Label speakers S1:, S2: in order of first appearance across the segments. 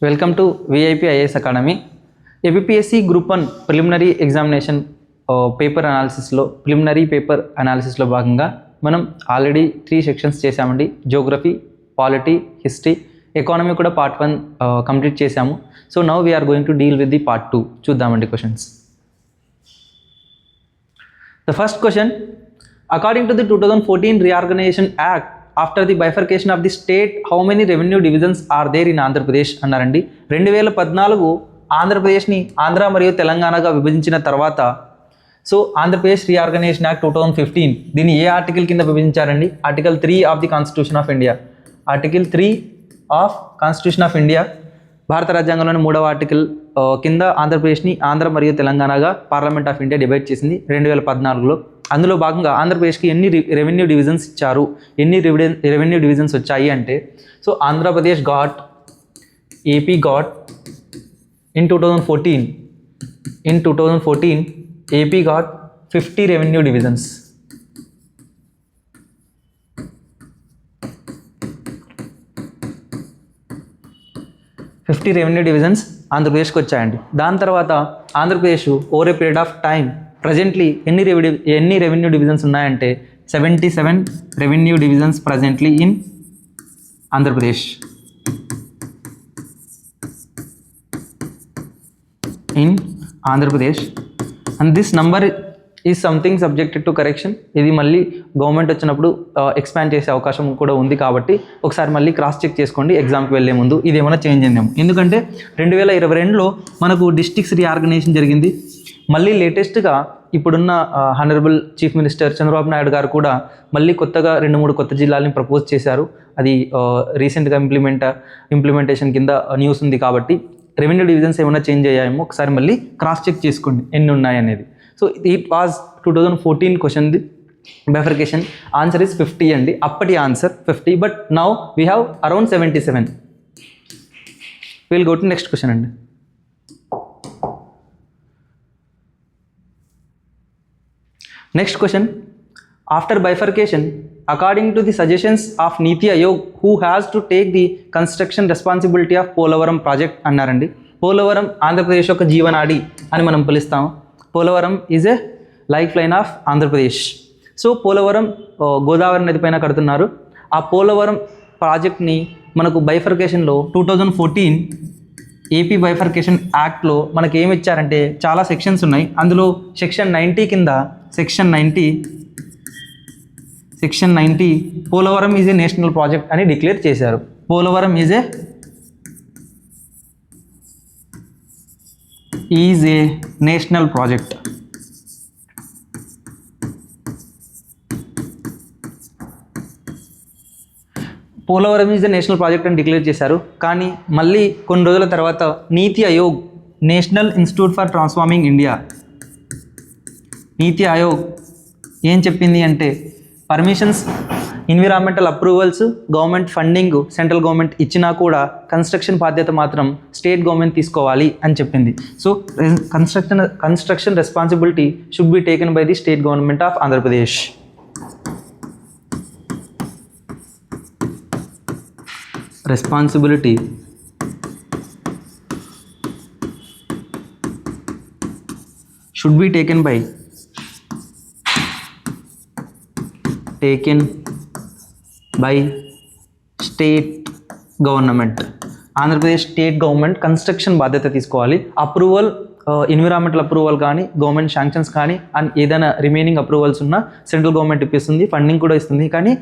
S1: Welcome to VIP IAS academy. APSC group 1 preliminary examination preliminary paper అనాలిసిస్లో భాగంగా మనం already 3 sections చేసామండి. Geography, polity, history, economy కూడా part 1 complete చేసాము. So now we are going to deal with the part 2. చూద్దామండి questions. The first question, according to the 2014 reorganisation act, after the bifurcation of the state how many revenue divisions are there in Andhra Pradesh అన్నారండి. 2014 ఆంధ్రప్రదేశ్ని ఆంధ్ర మరియు తెలంగాణగా విభజించిన తర్వాత, so Andhra Pradesh reorganisation act 2015 దీన్ని ఏ article కింద విభజించారండి? Article 3 of the constitution of India. Article 3 of constitution of India, భారత రాజ్యాంగంలోని 3వ ఆర్టికల్ కింద ఆంధ్రప్రదేశ్ని ఆంధ్ర మరియు తెలంగాణగా పార్లమెంట్ ఆఫ్ ఇండియా డివైడ్ చేసింది 2014లో. అందులో భాగంగా ఆంధ్రప్రదేశ్కి ఎన్ని రెవెన్యూ డివిజన్స్ ఇచ్చారు, ఎన్ని రెవెన్యూ డివిజన్స్ వచ్చాయి అంటే, so Andhra Pradesh got, AP got in 2014 AP got 50 revenue divisions. 50 revenue divisions ఆంధ్రప్రదేశ్కి వచ్చాయండి. దాని తర్వాత Andhra Pradesh over a period of time presently ఎన్ని రెవెన్యూ డివిజన్స్ ఉన్నాయంటే 77 revenue divisions presently in Andhra Pradesh. And this number is something subjected to correction. ఇది మళ్ళీ government వచ్చినప్పుడు expand చేసే అవకాశం కూడా ఉంది కాబట్టి ఒకసారి మళ్ళీ క్రాస్ చెక్ చేసుకోండి ఎగ్జామ్కి వెళ్ళే ముందు, ఇది ఏమైనా చేంజ్ అయిందేమో. ఎందుకంటే 2022లో మనకు డిస్ట్రిక్ట్స్ రీఆర్గనైజేషన్ జరిగింది. మళ్ళీ లేటెస్ట్గా ఇప్పుడున్న honourable chief minister Chandrababu Naidu గారు కూడా మళ్ళీ కొత్తగా 2-3 కొత్త జిల్లాలని ప్రపోజ్ చేశారు. అది రీసెంట్గా ఇంప్లిమెంటేషన్ కింద న్యూస్ ఉంది కాబట్టి రెవెన్యూ డివిజన్స్ ఏమైనా చేంజ్ అయ్యాయేమో ఒకసారి మళ్ళీ క్రాస్ చెక్ చేసుకోండి ఎన్ని ఉన్నాయనేది. So it was 2014 question, the bifurcation. Answer is 50 అండి. అప్పటి answer 50, but now we have around 77. Will go to next question అండి. Next question, after bifurcation, according to the suggestions of Niti Aayog, who has to take the construction responsibility of Polavaram project అన్నారండి. పోలవరం ఆంధ్రప్రదేశ్ యొక్క జీవనాడి అని మనం పిలుస్తాం. Polavaram is a life line of Andhra Pradesh. So Polavaram Godavari నది పైన కడుతున్నారు. ఆ పోలవరం ప్రాజెక్ట్ని మనకు బైఫర్కేషన్లో 2014 ఏపీ బైఫర్కేషన్ యాక్ట్లో మనకి ఏమి ఇచ్చారంటే చాలా సెక్షన్స్ ఉన్నాయి. అందులో section 90 Polavaram is a national project అని డిక్లేర్ చేశారు. Polavaram is a national project. Polavaram is a national project అని డిక్లేర్ చేశారు. కానీ మళ్ళీ కొన్ని రోజుల తర్వాత నీతి Aayog, national Institute for Transforming India, నీతి ఆయోగ్ ఏం చెప్పింది అంటే permissions, environmental approvals, government funding central government ఇచ్చినా కూడా కన్స్ట్రక్షన్ బాధ్యత మాత్రం స్టేట్ గవర్నమెంట్ తీసుకోవాలి అని చెప్పింది. So construction responsibility should be taken by the state government of Andhra Pradesh. Responsibility should be taken by state government. Andhra Pradesh state government construction బాధ్యత తీసుకోవాలి. Approval, environmental approval కానీ, గవర్నమెంట్ శాంక్షన్స్ కానీ, అండ్ ఏదైనా రిమైనింగ్ అప్రూవల్స్ ఉన్నా central government ఇప్పిస్తుంది, funding కూడా ఇస్తుంది. కానీ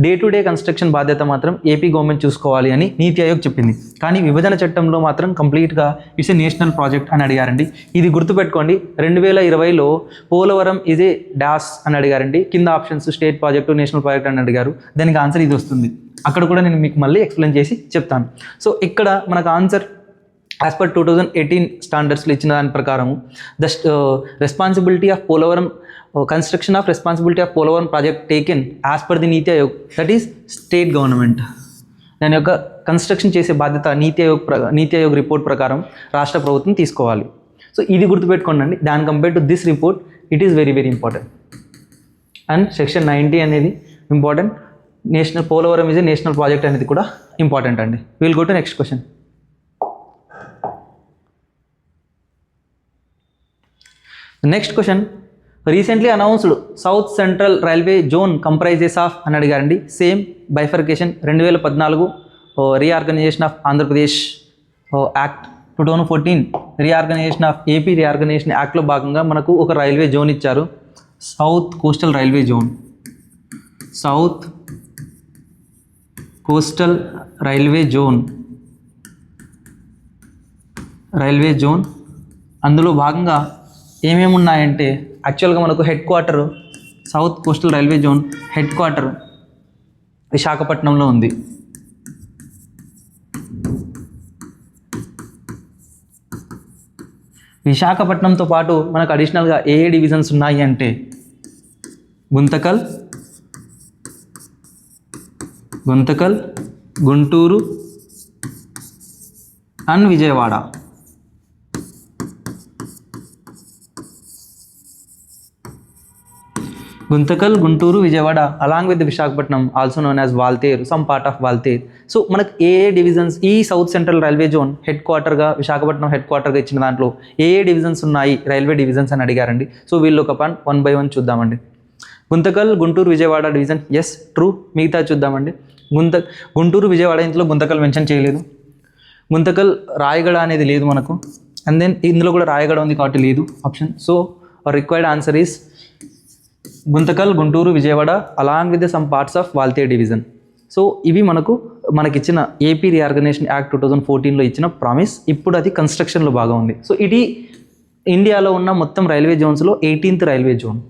S1: day to day construction బాధ్యత మాత్రం ఏపీ గవర్నమెంట్ చూసుకోవాలి అని నీతి ఆయోగ్ చెప్పింది. కానీ విభజన చట్టంలో మాత్రం కంప్లీట్గా ఇట్స్ ఏ నేషనల్ ప్రాజెక్ట్ అని అడిగారండి. ఇది గుర్తుపెట్టుకోండి. 2020లో పోలవరం ఈజ్ ఏ డాష్ అని అడిగారండి. కింద options state project, national project అని అడిగారు. దానికి ఆన్సర్ ఇది వస్తుంది. అక్కడ కూడా నేను మీకు మళ్ళీ ఎక్స్ప్లెయిన్ చేసి చెప్తాను. సో ఇక్కడ మనకు ఆన్సర్ యాజ్ పర్ 2018 స్టాండర్డ్స్లో ఇచ్చిన దాని ప్రకారం the responsibility of Polavaram, construction of responsibility of Polavaram project taken as per the Niti Aayog, that is state government. దాని యొక్క కన్స్ట్రక్షన్ చేసే బాధ్యత నీతి ఆయోగ్ రిపోర్ట్ ప్రకారం రాష్ట్ర ప్రభుత్వం తీసుకోవాలి. సో ఇది గుర్తుపెట్టుకోండి అండి. దాని compare to this report it is very very important. And section 90 అనేది important. National Polavaram is a national project అనేది కూడా ఇంపార్టెంట్ అండి. Will go to next question. Next question, recently announced south central railway zone comprises of అని అడిగారండి. Same bifurcation 2014 reorganisation of Andhra Pradesh act, 2014 reorganisation of AP reorganisation యాక్ట్లో భాగంగా మనకు ఒక railway zone ఇచ్చారు, south coastal railway zone. South coastal railway zone అందులో భాగంగా ఏమేమి ఉన్నాయంటే యాక్చువల్గా మనకు head quarter, south coastal railway zone head quarter విశాఖపట్నంలో ఉంది. విశాఖపట్నంతో పాటు మనకు అడిషనల్గా ఏ డివిజన్స్ ఉన్నాయి అంటే Guntakal, Guntur and Vijayawada. Guntakal, Guntur, Vijayawada along with Visakhapatnam, also known as Waltair, some part of Waltair. So మనకు ఏ డివిజన్స్ ఈ సౌత్ సెంట్రల్ రైల్వే జోన్ హెడ్ క్వార్టర్గా విశాఖపట్నం హెడ్ క్వార్టర్గా ఇచ్చిన దాంట్లో ఏ డివిజన్స్ ఉన్నాయి రైల్వే డివిజన్స్ అని అడిగారండి. సో వీళ్ళు ఒక 1 by 1 చూద్దామండి. Guntakal, Guntur, Vijayawada division yes true. మిగతా చూద్దామండి. గుంటూరు, విజయవాడ ఇందులో గుంతకల్ మెన్షన్ చేయలేదు. గుంతకల్ రాయగడ అనేది లేదు మనకు, అండ్ దెన్ ఇందులో కూడా రాయగడ ఉంది కాబట్టి లేదు option. So required answer is Guntakal, Guntur, Vijayawada along with some parts of Waltair division. So ఇవి మనకిచ్చిన ఏపీ రీఆర్గనైజేషన్ యాక్ట్ 2014లో ఇచ్చిన ప్రామిస్. ఇప్పుడు అది కన్స్ట్రక్షన్లో బాగా ఉంది. సో ఇది ఇండియాలో ఉన్న మొత్తం రైల్వే జోన్స్లో 18th రైల్వే జోన్.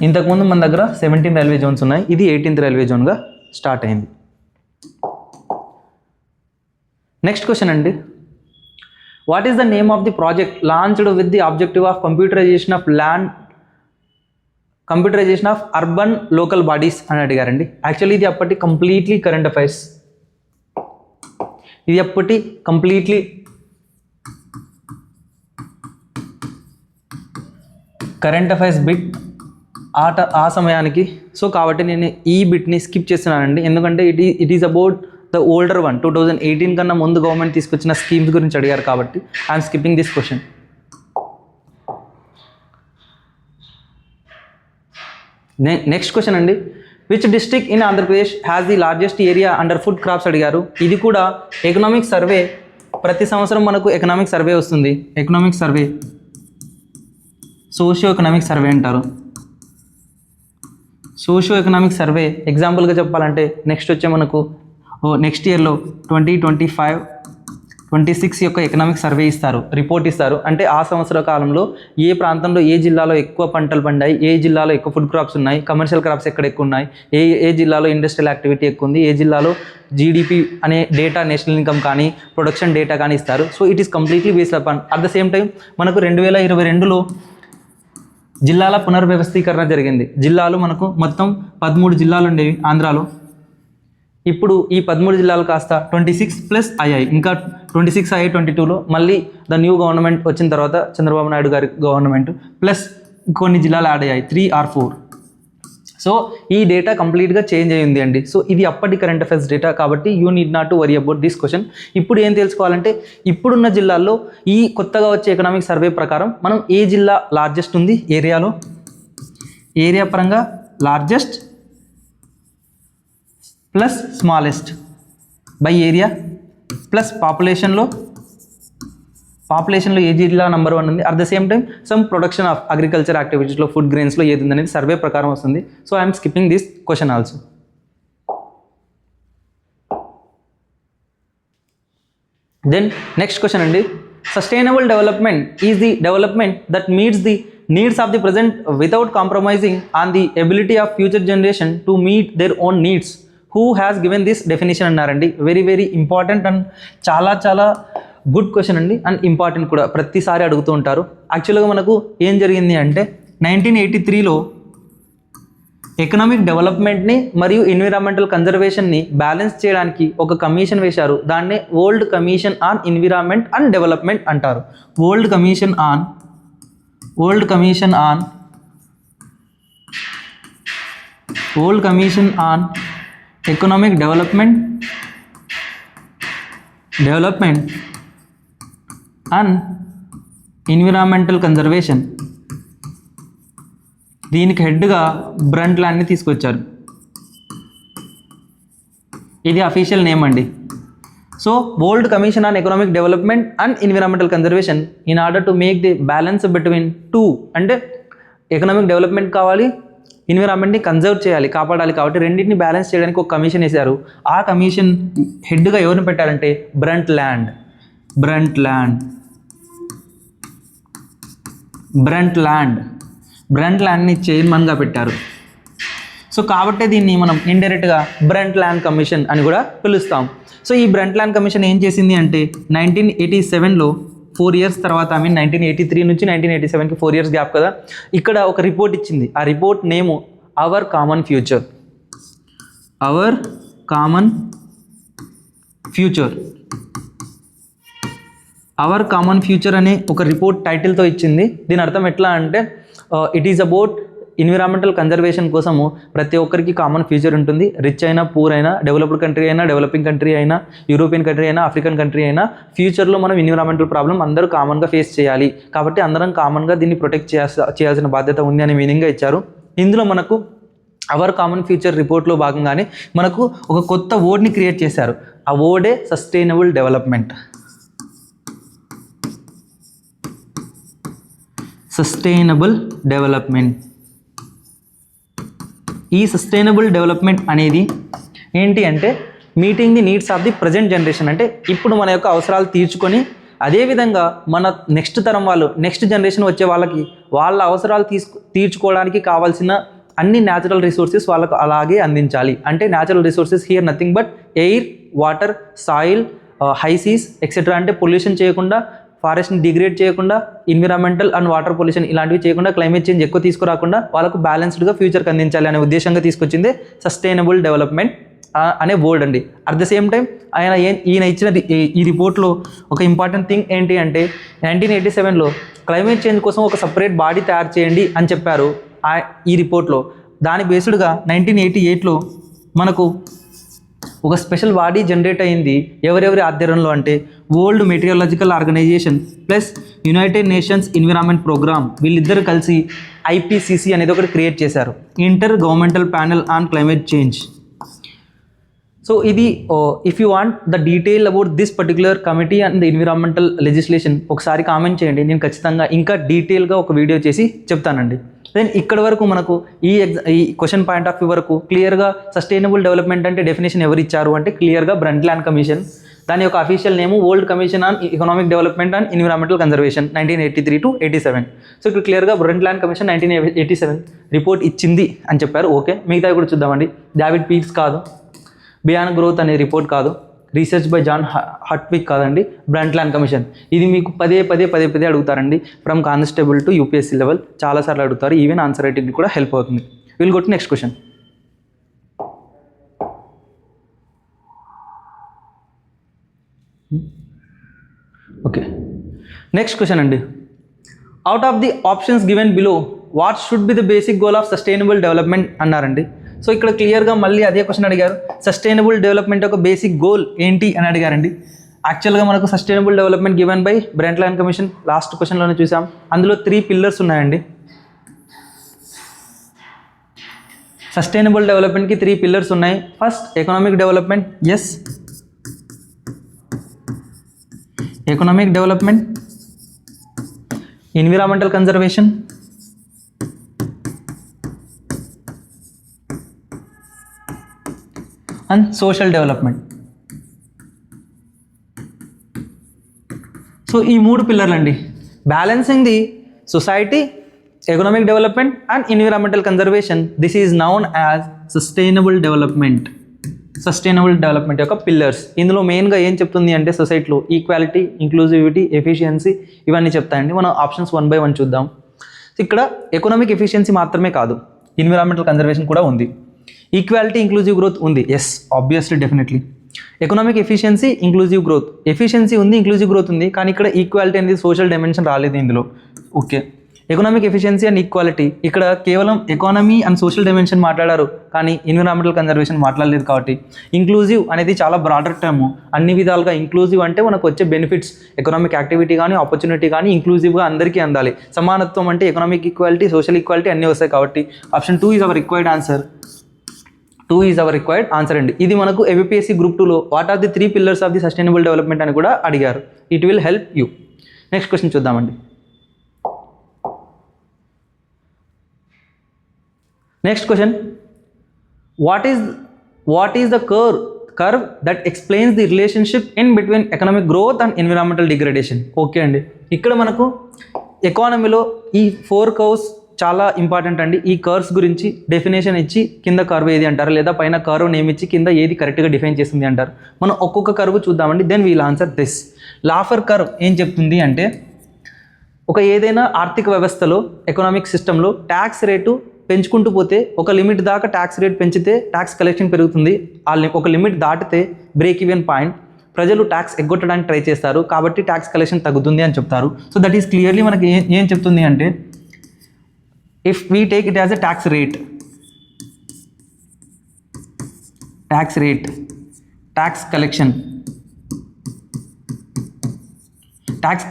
S1: ఇంతకుముందు మన దగ్గర 17 రైల్వే జోన్స్ ఉన్నాయి, ఇది 18th రైల్వే జోన్గా స్టార్ట్ అయింది. నెక్స్ట్ క్వశ్చన్ అండి, what is the name of the project launched with the objective of computerization of urban local bodies అని అడిగారండి. యాక్చువల్లీ ఇది అప్పటి కంప్లీట్లీ కరెంట్ అఫైర్స్, ఇది అప్పటి కంప్లీట్లీ కరెంట్ అఫైర్స్ బిట్ ఆ సమయానికి. సో కాబట్టి నేను ఈ బిట్ని స్కిప్ చేస్తున్నానండి, ఎందుకంటే it is about the older one. 2018 కన్నా ముందు గవర్నమెంట్ తీసుకొచ్చిన స్కీమ్స్ గురించి అడిగారు కాబట్టి I'm skipping this question. Next question అండి, which district in Andhra Pradesh has the largest area under food crops అడిగారు. ఇది కూడా ఎకనామిక్ సర్వే, ప్రతి సంవత్సరం మనకు ఎకనామిక్ సర్వే వస్తుంది. Economic survey, socio economic survey అంటారు. సోషియో ఎకనామిక్ సర్వే ఎగ్జాంపుల్గా చెప్పాలంటే నెక్స్ట్ వచ్చే మనకు నెక్స్ట్ ఇయర్లో 2025-26 యొక్క ఎకనామిక్ సర్వే ఇస్తారు, రిపోర్ట్ ఇస్తారు. అంటే ఆ సంవత్సర కాలంలో ఏ ప్రాంతంలో ఏ జిల్లాలో ఎక్కువ పంటలు పండాయి, ఏ జిల్లాలో ఎక్కువ ఫుడ్ క్రాప్స్ ఉన్నాయి, కమర్షియల్ క్రాప్స్ ఎక్కడ ఎక్కువ ఉన్నాయి, ఏ జిల్లాలో ఇండస్ట్రియల్ యాక్టివిటీ ఎక్కువ ఉంది, ఏ జిల్లాలో జీడిపి అనే డేటా, నేషనల్ ఇన్కమ్ కానీ ప్రొడక్షన్ డేటా కానీ ఇస్తారు. So it is completely based upon. At the same time మనకు 2022లో జిల్లాల పునర్వ్యవస్థీకరణ జరిగింది. జిల్లాలు మనకు మొత్తం 13 జిల్లాలు ఉండేవి ఆంధ్రాలో. ఇప్పుడు ఈ 13 జిల్లాలు కాస్త 26+ అయ్యాయి. ఇంకా 26 అయ్యాయి 22లో. మళ్ళీ ద న్యూ గవర్నమెంట్ వచ్చిన తర్వాత చంద్రబాబు నాయుడు గారి గవర్నమెంట్ ప్లస్ కొన్ని జిల్లాలు యాడ్ అయ్యాయి, 3 or 4. సో ఈ డేటా కంప్లీట్గా చేంజ్ అయ్యింది అండి. సో ఇది అప్పటి కరెంట్ అఫైర్స్ డేటా కాబట్టి you need not to worry about this question. ఇప్పుడు ఏం తెలుసుకోవాలంటే ఇప్పుడున్న జిల్లాల్లో ఈ కొత్తగా వచ్చే ఎకనామిక్ సర్వే ప్రకారం మనం ఏ జిల్లా లార్జెస్ట్ ఉంది ఏరియాలో, ఏరియా పరంగా largest plus smallest by area plus పాపులేషన్లో ఏ జిల్లా నెంబర్ 1 ఉంది. At the same time some production of agriculture యాక్టివిటీస్లో ఫుడ్ గ్రెయిన్స్లో ఏది ఉందనేది సర్వే ప్రకారం వస్తుంది. So I'm skipping this question also. Then next question అండి, sustainable development is the development that meets the needs of the present without compromising on the ability of future generation to meet their own needs. Who has given this definition అన్నారండి. Very very important and చాలా good question అండి, and important కూడా, ప్రతిసారి అడుగుతూ ఉంటారు. యాక్చువల్గా మనకు ఏం జరిగింది అంటే 1983లో ఎకనామిక్ డెవలప్మెంట్ని మరియు ఎన్విరాన్మెంటల్ కన్జర్వేషన్ని బ్యాలెన్స్ చేయడానికి ఒక కమిషన్ వేశారు. దాన్నే World Commission on Environment and Development అంటారు. World Commission on Economic Development Development and environmental Conservation, దీనికి హెడ్గా బ్రంట్లాండ్ని తీసుకొచ్చారు. ఇది అఫీషియల్ నేమ్ అండి. So World Commission on Economic development and environmental Conservation in order to make the balance between two, అంటే economic development కావాలి, ఎన్విరాన్మెంట్ని కన్జర్వ్ చేయాలి, కాపాడాలి, కాబట్టి రెండింటిని బ్యాలెన్స్ చేయడానికి ఒక కమిషన్ వేశారు. ఆ కమిషన్ హెడ్గా ఎవరిని పెట్టారంటే బ్రంట్లాండ్ని చైర్మన్గా పెట్టారు. సో కాబట్టి దీన్ని మనం ఇండైరెక్ట్గా బ్రంట్లాండ్ కమిషన్ అని కూడా పిలుస్తాం. సో ఈ బ్రంట్లాండ్ కమిషన్ ఏం చేసింది అంటే 1987లో 4 years తర్వాత, 1983 నుంచి 1987కి 4 years గ్యాప్ కదా, ఇక్కడ ఒక రిపోర్ట్ ఇచ్చింది. ఆ report name our common future అనే ఒక రిపోర్ట్ టైటిల్తో ఇచ్చింది. దీని అర్థం ఎట్లా అంటే it is about environmental conservation కోసము ప్రతి ఒక్కరికి కామన్ ఫ్యూచర్ ఉంటుంది. రిచ్ అయినా, పూర్ అయినా, డెవలప్డ్ కంట్రీ అయినా, డెవలపింగ్ కంట్రీ అయినా, యూరోపియన్ కంట్రీ అయినా, ఆఫ్రికన్ కంట్రీ అయినా, ఫ్యూచర్లో మనం ఎన్విరాన్మెంటల్ ప్రాబ్లం అందరూ కామన్గా ఫేస్ చేయాలి, కాబట్టి అందరం కామన్గా దీన్ని ప్రొటెక్ట్ చేయాల్సిన బాధ్యత ఉంది అనే మీనింగ్గా ఇచ్చారు. ఇందులో మనకు అవర్ కామన్ ఫ్యూచర్ రిపోర్ట్లో భాగంగానే మనకు ఒక కొత్త వర్డ్ని క్రియేట్ చేశారు. ఆ వర్డే సస్టైనబుల్ డెవలప్మెంట్. ఈ సస్టైనబుల్ డెవలప్మెంట్ అనేది ఏంటి అంటే meeting the needs of the present generation, అంటే ఇప్పుడు మన యొక్క అవసరాలు తీర్చుకొని అదేవిధంగా మన నెక్స్ట్ తరం వాళ్ళు, నెక్స్ట్ జనరేషన్ వచ్చే వాళ్ళకి వాళ్ళ అవసరాలు తీర్చుకోవడానికి కావాల్సిన అన్ని న్యాచురల్ రిసోర్సెస్ వాళ్ళకు అలాగే అందించాలి. అంటే natural resources here nothing but air, water, soil, high seas etcetera, అంటే పొల్యూషన్ చేయకుండా, ఫారెస్ట్ని డిగ్రేడ్ చేయకుండా, ఎన్విరాన్మెంటల్ అండ్ వాటర్ పొల్యూషన్ ఇలాంటివి చేయకుండా, క్లైమేట్ చేంజ్ ఎక్కువ తీసుకురాకుండా వాళ్ళకు బ్యాలెన్స్డ్గా ఫ్యూచర్కి అందించాలి అనే ఉద్దేశంగా తీసుకొచ్చిందే సస్టైనబుల్ డెవలప్మెంట్ అనే వర్డ్ అండి. అట్ ద సేమ్ టైం ఈయన ఇచ్చిన ఈ రిపోర్ట్లో ఒక ఇంపార్టెంట్ థింగ్ ఏంటి అంటే 1987లో క్లైమేట్ చేంజ్ కోసం ఒక సపరేట్ బాడీ తయారు చేయండి అని చెప్పారు ఈ రిపోర్ట్లో. దాని బేస్డ్గా 1988లో మనకు ఒక స్పెషల్ బాడీ జనరేట్ అయింది. ఎవరెవరి ఆధ్వర్యంలో అంటే World Meteorological Organization plus United Nations Environment Programme, వీళ్ళిద్దరు కలిసి IPCC అనేది ఒకటి క్రియేట్ చేశారు, Intergovernmental Panel on Climate Change. So ఇది if you want the detail about this particular committee and the environmental legislation ఒకసారి కామెంట్ చేయండి, నేను ఖచ్చితంగా ఇంకా డీటెయిల్గా ఒక వీడియో చేసి చెప్తానండి. దెన్ ఇక్కడ వరకు మనకు ఈ క్వశ్చన్ పాయింట్ ఆఫ్ వ్యూ వరకు క్లియర్గా సస్టైనబుల్ డెవలప్మెంట్ అంటే డెఫినేషన్ ఎవరు ఇచ్చారు అంటే క్లియర్గా బ్రంట్లాండ్ కమిషన్. దాని యొక్క official name world Commission on Economic development and environmental conservation 1983 to 87. So ఇక్కడ క్లియర్గా బ్రంట్లాండ్ కమిషన్ 1987 రిపోర్ట్ ఇచ్చింది అని చెప్పారు. ఓకే, మిగతావి కూడా చూద్దామండి. డేవిడ్ పీర్స్ కాదు, బియాన్ గ్రోత్ అనే రిపోర్ట్ కాదు, రీసెర్చ్ బై జాన్ హట్విక్ కాదండి, బ్రంట్లాండ్ కమిషన్. ఇది మీకు పదే అడుగుతారండి. From constable to UPSC level చాలాసార్లు అడుగుతారు. ఈవెన్ ఆన్సర్ రైటింగ్ కూడా హెల్ప్ అవుతుంది. Will go to next question. Okay, next question అండి. Out of the options given below what should be the basic goal of sustainable development అన్నారండి. So ఇక్కడ క్లియర్గా మళ్ళీ అదే క్వశ్చన్ అడిగారు, సస్టైనబుల్ డెవలప్మెంట్ యొక్క బేసిక్ గోల్ ఏంటి అని అడిగారండి. యాక్చువల్గా మనకు sustainable development given by Brundtland Commission last క్వశ్చన్లోనే చూసాం. అందులో 3 pillars ఉన్నాయండి. సస్టైనబుల్ డెవలప్మెంట్కి 3 pillars ఉన్నాయి. First economic development, yes economic development, environmental conservation, and social development. So ఈ 3 పిల్లర్లు అండి, balancing the society, economic development and environmental conservation. This is known as sustainable development. Sustainable development యొక్క pillars. ఇందులో మెయిన్గా ఏం చెప్తుంది అంటే సొసైటీలో ఈక్వాలిటీ, ఇంక్లూజివిటీ, ఎఫిషియన్సీ ఇవన్నీ చెప్తాయండి. మనం ఆప్షన్స్ 1 by 1 చూద్దాం. ఇక్కడ ఎకనామిక్ ఎఫిషియన్సీ మాత్రమే కాదు, ఎన్విరాన్మెంటల్ కన్జర్వేషన్ కూడా ఉంది. ఈక్వాలిటీ, ఇంక్లూజివ్ గ్రోత్ ఉంది, yes obviously definitely. Economic efficiency, inclusive growth, efficiency ఉంది, ఇంక్లూజివ్ గ్రోత్ ఉంది, కానీ ఇక్కడ ఈక్వాలిటీ అనేది సోషల్ డైమెన్షన్ రాలేదు ఇందులో. Okay, economic efficiency and equality, ఇక్కడ కేవలం ఎకానమీ అండ్ సోషల్ డైమెన్షన్ మాట్లాడారు కానీ ఎన్విరాన్మెంటల్ కన్జర్వేషన్ మాట్లాడలేదు. కాబట్టి ఇంక్లూజివ్ అనేది చాలా బ్రాడర్ టర్మ్. అన్ని విధాలుగా ఇంక్లూజివ్ అంటే మనకు వచ్చే బెనిఫిట్స్, ఎకనామిక్ యాక్టివిటీ కానీ ఆపర్చునిటీ కానీ ఇంక్లూజివ్గా అందరికీ అందాలి. సమానత్వం అంటే ఎకనామిక్ ఈక్వాలిటీ, సోషల్ ఈక్వాలిటీ అన్నీ వస్తాయి. కాబట్టి option 2 is our required answer. 2 is our required answer అండి. ఇది మనకు ఏపీఎస్సీ గ్రూప్ 2లో what are the 3 pillars of the sustainable development అని కూడా అడిగారు. It will help you. Next question చూద్దామండి. Next question, what is the curve that explains the relationship in between economic growth and environmental degradation? Okay అండి, ఇక్కడ మనకు ఎకానమీలో ఈ 4 curves చాలా ఇంపార్టెంట్ అండి. ఈ కర్వ్స్ గురించి డెఫినేషన్ ఇచ్చి కింద కర్వ్ ఏది అంటారు, లేదా పైన కర్వ్ నేమ్ ఇచ్చి కింద ఏది కరెక్ట్గా డిఫైన్ చేస్తుంది అంటారు. మనం ఒక్కొక్క కర్వ్ చూద్దామండి. Then we'll answer this. Laffer curve ఏం చెప్తుంది అంటే, ఒక ఏదైనా ఆర్థిక వ్యవస్థలో, ఎకనామిక్ సిస్టంలో ట్యాక్స్ రేటు పెంచుకుంటూ పోతే ఒక లిమిట్ దాకా ట్యాక్స్ రేట్ పెంచితే ట్యాక్స్ కలెక్షన్ పెరుగుతుంది. ఒక లిమిట్ దాటితే బ్రేక్ ఈవెన్ పాయింట్, ప్రజలు ట్యాక్స్ ఎగ్గొట్టడానికి ట్రై చేస్తారు, కాబట్టి ట్యాక్స్ కలెక్షన్ తగ్గుతుంది అని చెప్తారు. సో దట్ ఈస్ క్లియర్లీ మనకి ఏం చెప్తుంది అంటే, if we take it as a tax rate, tax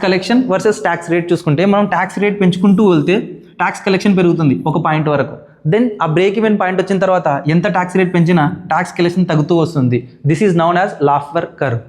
S1: collection versus tax rate చూసుకుంటే, మనం ట్యాక్స్ రేట్ పెంచుకుంటూ వెళ్తే ట్యాక్స్ కలెక్షన్ పెరుగుతుంది ఒక పాయింట్ వరకు. దెన్ ఆ బ్రేక్ ఈవెన్ పాయింట్ వచ్చిన తర్వాత ఎంత ట్యాక్స్ రేట్ పెంచినా ట్యాక్స్ కలెక్షన్ తగ్గుతూ వస్తుంది. This is known as laughter curve.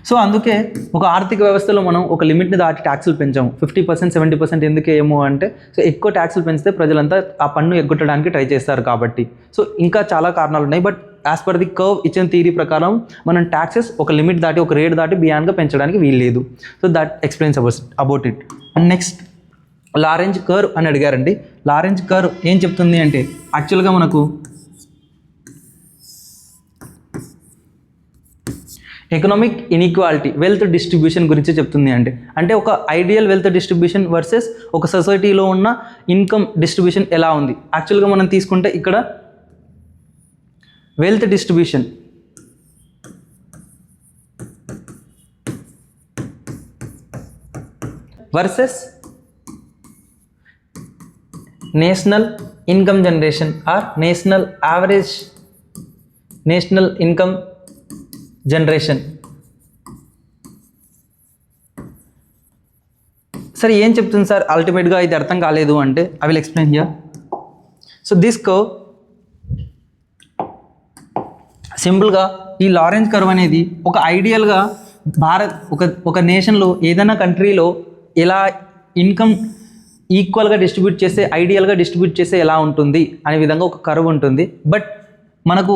S1: So అందుకే ఒక ఆర్థిక వ్యవస్థలో మనం ఒక లిమిట్ని దాటి ట్యాక్సులు పెంచాము. 50%, 70% ఎందుకు ఏమో అంటే, సో ఎక్కువ ట్యాక్సులు పెంచితే ప్రజలంతా ఆ పన్ను ఎగ్గొట్టడానికి ట్రై చేస్తారు కాబట్టి. సో ఇంకా చాలా కారణాలు ఉన్నాయి. But as per the curve ఇచ్చిన థియరీ ప్రకారం మనం ట్యాక్సెస్ ఒక లిమిట్ దాటి, ఒక రేట్ దాటి బియాండ్గా పెంచడానికి వీల్లేదు. So that explains about it. And next Lorenz curve అని అడిగారండి. లారెంజ్ కర్వ్ ఏం చెప్తుంది అంటే, యాక్చువల్గా మనకు ఎకనామిక్ ఇన్ఈక్వాలిటీ, వెల్త్ డిస్ట్రిబ్యూషన్ గురించి చెప్తుంది. అంటే ఒక ఐడియల్ వెల్త్ డిస్ట్రిబ్యూషన్ వర్సెస్ ఒక సొసైటీలో ఉన్న ఇన్కమ్ డిస్ట్రిబ్యూషన్ ఎలా ఉంది. యాక్చువల్గా మనం తీసుకుంటే ఇక్కడ wealth distribution versus national income generation or national average national income generation. సరే ఏం చెప్తుంది సార్ అల్టిమేట్గా, ఇది అర్థం కాలేదు అంటే I will explain here. So this curve సింపుల్గా, ఈ లారెంజ్ కర్వ్ అనేది ఒక ఐడియల్గా ఒక నేషన్లో ఏదైనా కంట్రీలో ఎలా ఇన్కమ్ ఈక్వల్గా డిస్ట్రిబ్యూట్ చేస్తే, ఐడియల్గా డిస్ట్రిబ్యూట్ చేస్తే ఎలా ఉంటుంది అనే విధంగా ఒక కర్వ్ ఉంటుంది. బట్ మనకు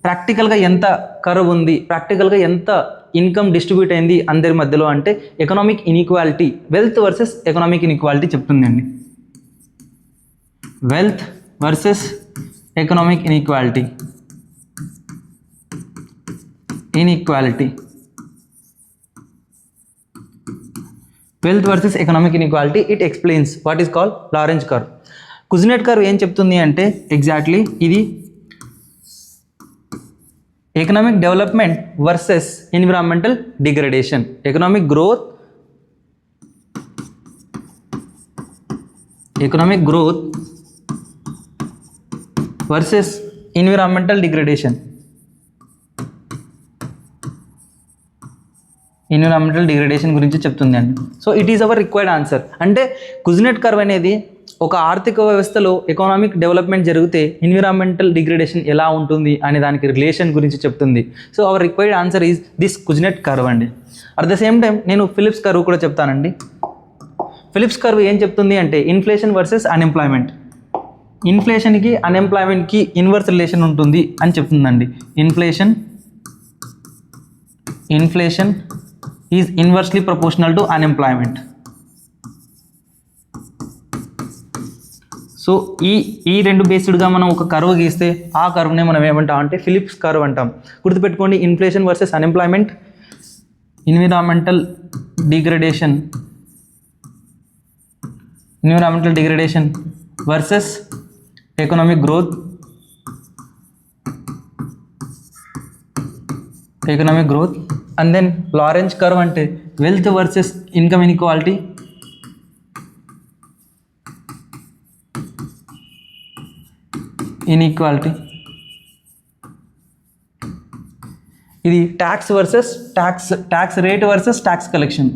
S1: ప్రాక్టికల్గా ఎంత కర్వ్ ఉంది, ప్రాక్టికల్గా ఎంత ఇన్కమ్ డిస్ట్రిబ్యూట్ అయింది అందరి మధ్యలో అంటే economic inequality, wealth versus economic inequality చెప్తుందండి. Wealth versus economic inequality. Wealth versus economic inequality, it explains what is called Lorenz curve. Kuznets curve ఏం చెప్తుంది అంటే, ఎగ్జాక్ట్లీ ఇది economic development versus environmental degradation, economic growth versus environmental degradation. Environmental degradation గురించి చెప్తుంది అండి. So it is our required answer. అంటే Kuznets curve అనేది ఒక ఆర్థిక వ్యవస్థలో ఎకనామిక్ డెవలప్మెంట్ జరిగితే ఎన్విరాన్మెంటల్ డిగ్రేడేషన్ ఎలా ఉంటుంది అనే దానికి రిలేషన్ గురించి చెప్తుంది. So our required answer is this Kuznets curve అండి. అట్ ద సేమ్ టైం నేను ఫిలిప్స్ కర్వ్ కూడా చెప్తానండి. ఫిలిప్స్ కర్వ్ ఏం చెప్తుంది అంటే ఇన్ఫ్లేషన్ వర్సెస్ అన్ఎంప్లాయ్మెంట్. ఇన్ఫ్లేషన్కి అన్ఎంప్లాయ్మెంట్కి ఇన్వర్స్ రిలేషన్ ఉంటుంది అని చెప్తుందండి. Inflation is inversely proportional to unemployment. So ఈ రెండు బేస్డ్గా మనం ఒక కర్వ్ గీస్తే ఆ కర్వ్నే మనం ఏమంటాం అంటే ఫిలిప్స్ కర్వ్ అంటాం. గుర్తుపెట్టుకోండి, inflation versus unemployment, environmental degradation versus economic growth, economic growth. And then Lorenz curve అంటే వెల్త్ వర్సెస్ ఇన్కమ్ ఇన్ఈక్వాలిటీ. ఇది tax versus tax rate versus tax collection.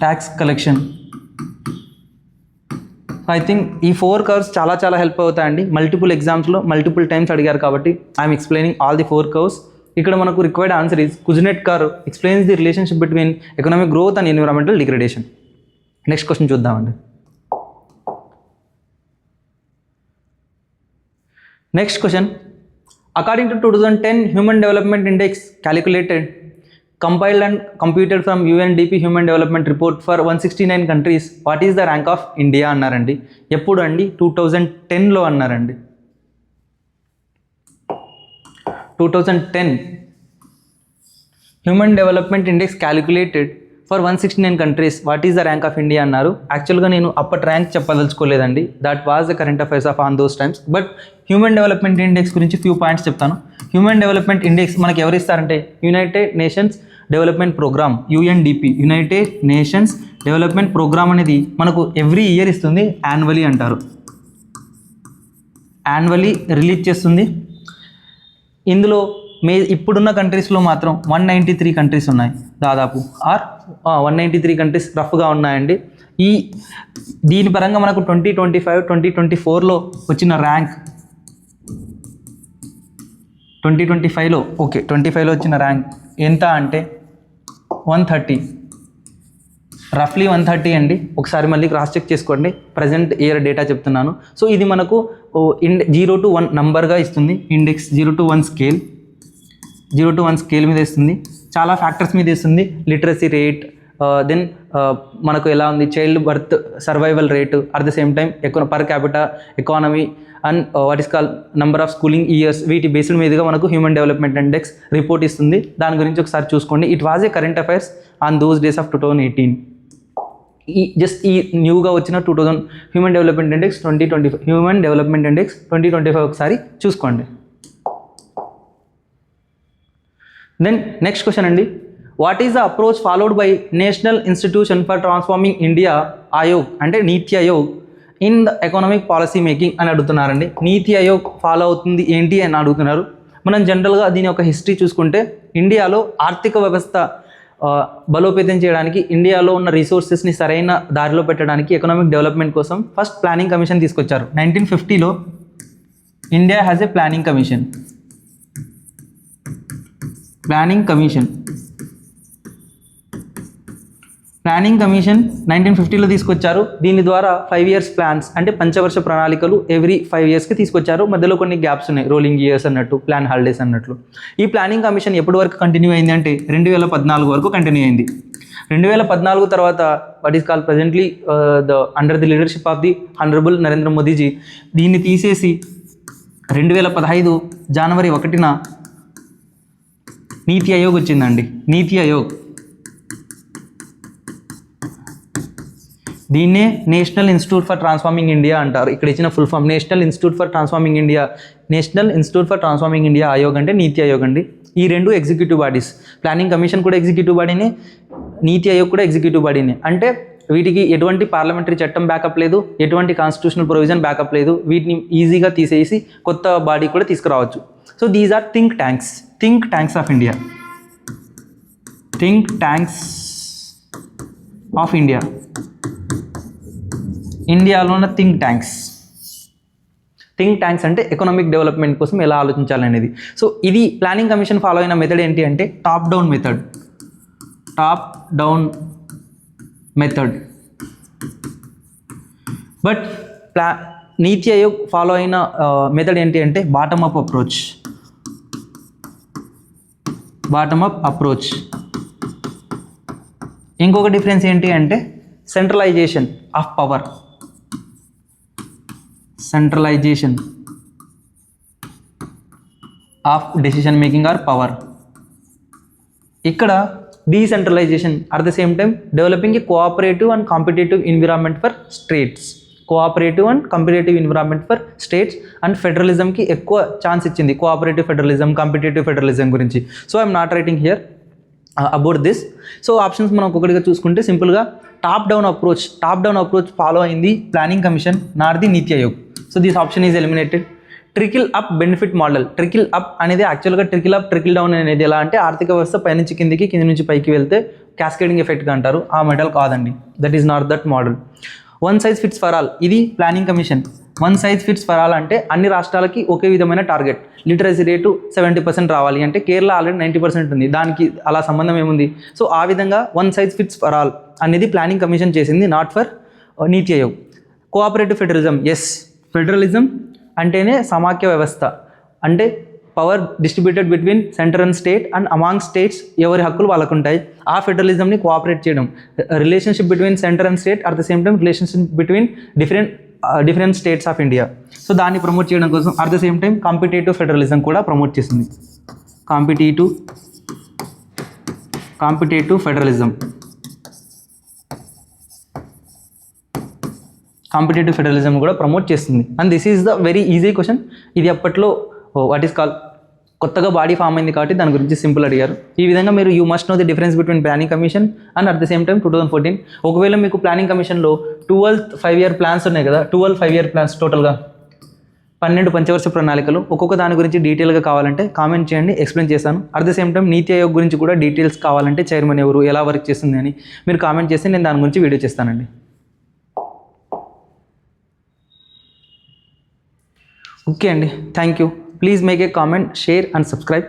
S1: Tax collection. I think ఈ 4 curves చాలా help అవుతాయండి. Multiple ఎగ్జామ్స్లో multiple times అడిగారు కాబట్టి I'm explaining all the 4 curves. ఇక్కడ మనకు required answer is Kuznets curve explains the relationship between economic growth and environmental degradation. Next question చూద్దామండి. Next question. According to 2010 Human Development Index calculated, compiled and computed from UNDP Human Development Report for 169 countries, what is the rank of India అన్నారండి. ఎప్పుడు అండి? 2010లో అన్నారండి. 2010 Human Development Index calculated for 169 countries what is the rank of India అన్నారు. యాక్చువల్గా నేను అప్పటి rank చెప్పదలుచుకోలేదండి. That was the current affairs of on those times. But Human Development Index గురించి ఫ్యూ పాయింట్స్ చెప్తాను. హ్యూమన్ డెవలప్మెంట్ ఇండెక్స్ మనకి ఎవరు ఇస్తారంటే United Nations Development Programme, UNDP, United Nations Development Programme అనేది మనకు ఎవ్రీ ఇయర్ ఇస్తుంది. యాన్యువలీ అంటారు. యాన్యువలీ రిలీజ్ చేస్తుంది. ఇందులో ఇప్పుడున్న కంట్రీస్లో మాత్రం 193 కంట్రీస్ ఉన్నాయి దాదాపు, ఆర్ 193 కంట్రీస్ రఫ్గా ఉన్నాయండి. దీని పరంగా మనకు 2025, 2024లో వచ్చిన ర్యాంక్ 2025లో 25లో వచ్చిన ర్యాంక్ ఎంత అంటే 130, రఫ్లీ 130 అండి. ఒకసారి మళ్ళీ క్రాస్ చెక్ చేసుకోండి. ప్రజెంట్ ఇయర్ డేటా చెప్తున్నాను. సో ఇది మనకు 0 to 1 నంబర్గా ఇస్తుంది. Index 0 to 1 scale, 0 to 1 scale మీద ఇస్తుంది. చాలా ఫ్యాక్టర్స్ మీద ఇస్తుంది. లిటరసీ రేట్, దెన్ మనకు ఎలా ఉంది child birth survival rate, at the same time per capita economy and what is call number of schooling years. వీటి బేస్డ్ మీదుగా మనకు హ్యూమన్ డెవలప్మెంట్ ఇండెక్స్ రిపోర్ట్ ఇస్తుంది. దాని గురించి ఒకసారి చూసుకోండి. It was a current affairs on those days of 2018. ఈ న్యూగా వచ్చిన 2000 human Development index 2025, human Development index 2025 ఒకసారి చూసుకోండి. దెన్ నెక్స్ట్ క్వశ్చన్ అండి. What is the approach followed by national institution for Transforming India Aayog అంటే NITI Aayog in the economic policy making అని అడుగుతున్నారండి. నీతి Aayog follow అవుతుంది ఏంటి అని అడుగుతున్నారు. మనం జనరల్గా దీని యొక్క హిస్టరీ చూసుకుంటే ఇండియాలో ఆర్థిక వ్యవస్థ బలోపేతం చేయడానికి, ఇండియాలో ఉన్న రిసోర్సెస్ని సరైన దారిలో పెట్టడానికి ఎకనామిక్ డెవలప్మెంట్ కోసం ఫస్ట్ ప్లానింగ్ కమిషన్ తీసుకొచ్చారు. 1950లో India has a Planning Commission. 1950లో తీసుకొచ్చారు. దీని ద్వారా 5 years ప్లాన్స్ అంటే పంచవర్ష ప్రణాళికలు ఎవ్రీ 5 yearsకి తీసుకొచ్చారు. మధ్యలో కొన్ని గ్యాప్స్ ఉన్నాయి, రోలింగ్ ఇయర్స్ అన్నట్టు, ప్లాన్ హాలిడేస్ అన్నట్లు. ఈ ప్లానింగ్ కమిషన్ ఎప్పటి వరకు కంటిన్యూ అయింది అంటే 2014 వరకు కంటిన్యూ అయింది. 2014 తర్వాత what is call presently under the leadership of the honourable Narendra Modi ji దీన్ని తీసేసి 2015 జనవరి 1న నీతి ఆయోగ్ వచ్చిందండి. నీతి ఆయోగ్ దీన్నే National Institute for Transforming India అంటారు. ఇక్కడ ఇచ్చిన full form National Institute for Transforming India. National Institute for Transforming India Aayog అంటే నీతి ఆయోగ్ అండి. ఈ రెండు ఎగ్జిక్యూటివ్ బాడీస్. ప్లానింగ్ కమిషన్ కూడా ఎగ్జిక్యూటివ్ బాడీనే, నీతి ఆయోగ్ కూడా ఎగ్జిక్యూటివ్ బాడీనే. అంటే వీటికి ఎటువంటి పార్లమెంటరీ చట్టం బ్యాకప్ లేదు, ఎటువంటి కాన్స్టిట్యూషనల్ ప్రొవిజన్ బ్యాకప్ లేదు. వీటిని ఈజీగా తీసేసి కొత్త బాడీ కూడా తీసుకురావచ్చు. So these are think tanks of India. Think tanks of India. ఇండియాలో ఉన్న థింక్ ట్యాంక్స్ అంటే ఎకనామిక్ డెవలప్మెంట్ కోసం ఎలా ఆలోచించాలనేది. సో ఇది ప్లానింగ్ కమిషన్ ఫాలో అయిన మెథడ్ ఏంటి అంటే top down method. But NITI Aayog follow అయిన మెథడ్ ఏంటి అంటే బాటమ్ అప్ అప్రోచ్. ఇంకొక డిఫరెన్స్ ఏంటి అంటే centralization of decision making or power. ఇక్కడ decentralization at the same time developing a cooperative and competitive environment for states. Cooperative and competitive environment for states and ఫెడరలిజంకి ఎక్కువ chance ఇచ్చింది, cooperative federalism, competitive federalism గురించి. So I'm not writing here about this. So options మనం ఒక్కొక్కటిగా చూసుకుంటే సింపుల్గా top down approach follow అయింది Planning Commission, nor the NITI Aayog. So this option is eliminated. Trickle up benefit model, trickle up అనేది యాక్చువల్గా trickle up trickle down అనేది ఎలా అంటే ఆర్థిక వ్యవస్థ పైనుంచి కిందికి, కింది నుంచి పైకి వెళ్తే క్యాస్కేడింగ్ ఎఫెక్ట్గా అంటారు, ఆ మోడల్ కాదండి. That is not that model. One size fits for all, ఇది Planning Commission. One size fits for all అంటే అన్ని రాష్ట్రాలకి ఒకే విధమైన టార్గెట్, లిటరసీ రేటు 70% రావాలి అంటే కేరళ ఆల్రెడీ 90% ఉంది, దానికి అలా సంబంధం ఏముంది. సో ఆ విధంగా one size fits for all అనేది ప్లానింగ్ కమిషన్ చేసింది, not for NITI Aayog. Cooperative federalism, yes, federalism అంటేనే సమాఖ్య వ్యవస్థ, అంటే power distributed between centre and state and among states, ఎవరి హక్కులు వాళ్ళకు ఉంటాయి. ఆ ఫెడరలిజంని కోఆపరేట్ చేయడం, relationship between centre and state, at the same time relationship between different states of India. So దాన్ని ప్రమోట్ చేయడం కోసం అట్ ద సేమ్ టైం కాంపిటేటివ్ ఫెడరలిజం కూడా ప్రమోట్ చేసింది. కాంపిటేటివ్ ఫెడరలిజం కూడా ప్రమోట్ చేస్తుంది. And this is the very easy question. ఇది అప్పట్లో వాట్ ఈస్ కాల్ కొత్తగా బాడీ ఫామ్ అయింది కాబట్టి దాని గురించి సింపుల్ అడిగారు. ఈ విధంగా మీరు you must know the difference between planning commission and at the same time 2014. ఒకవేళ మీకు ప్లానింగ్ కమిషన్లో 12 5-year ప్లాన్స్ ఉన్నాయి కదా, 12 5-year ప్లాన్స్ టోటల్గా 12 పంచవర్ష ప్రణాళికలు, ఒక్కొక్క దాని గురించి డీటెయిల్గా కావాలంటే కామెంట్ చేయండి, ఎక్స్ప్లెయిన్ చేస్తాను. అట్ ద సేమ్ టైం నీతి ఆయోగ్ గురించి కూడా డీటెయిల్స్ కావాలంటే చైర్మన్ ఎవరు, ఎలా వర్క్ చేస్తుంది అని మీరు కామెంట్ చేస్తే నేను దాని గురించి వీడియో చేస్తానండి. ఓకే అండి, thank you. Please make a comment, share and subscribe.